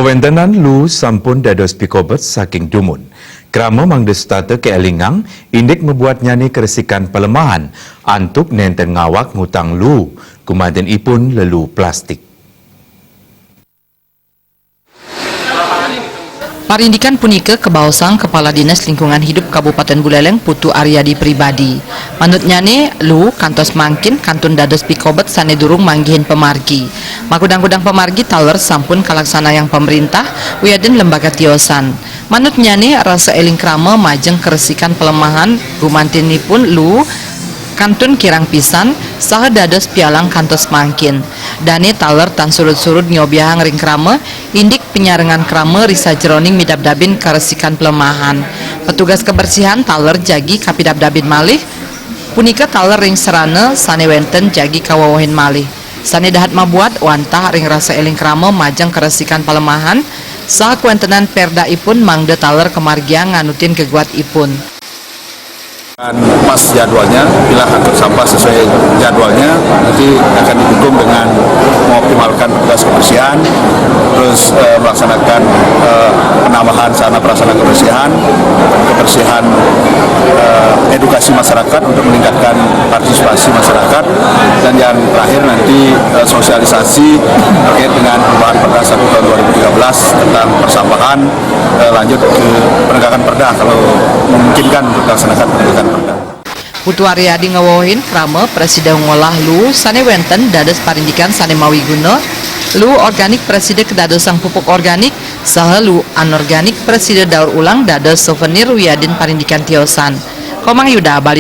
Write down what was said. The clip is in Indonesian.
Kewentenan lu sampun dados pikobet saking dumun. Krama mangdestata ke elingang, indik membuat nyanyi keresikan pelemahan, antuk nenten ngawak ngutang lu, kumaden ipun lelu plastik. Parindikan punika kebaosang Kepala Dinas Lingkungan Hidup Kabupaten Buleleng Putu Aryadi pribadi. Manutnyane lu kantos mangkin kantun dados pikobet sane durung manggihin pemargi. Makudang-kudang pemargi taler sampun kalaksana yang pemerintah wiaden lembaga tiosan. Manutnyane rasa eling krama majeng keresikan pelemahan gumantinipun lu kantun kirang pisan saha dados pialang kantos mangkin. Dane taler tan surut-surut nyobiahang ring krama indik penyarengan krama risa jeroning midabdabin karesikan pelemahan. Petugas kebersihan taler jagi kapidabdabin malih punika taler ring serana sane wenten jagi kawawahin malih. Sane dahat mabuat wantah ring rasa eling krama majeng karesikan pelemahan saha kuentenan perda ipun mangde taler kemargiang nganutin keguat ipun. Pas jadwalnya, bila angkut sampah sesuai jadwalnya, nanti akan didukung dengan mengoptimalkan tugas kebersihan, terus melaksanakan penambahan sarana prasarana kebersihan, edukasi masyarakat untuk meningkatkan partisipasi masyarakat, dan yang terakhir nanti sosialisasi terkait dengan perubahan Perda 1 tahun 2013 tentang persampahan, lanjut ke penegakan perda kalau memungkinkan untuk melaksanakan penegakan perda. Putu Aryadi ngawohin krama presiden ngolah lu sane wenten dados parindikan sane mawi guna lu organik presiden kedadosan pupuk organik saha lu anorganik presiden daur ulang dados souvenir wiadin parindikan tiosan. Komang Yuda Bali.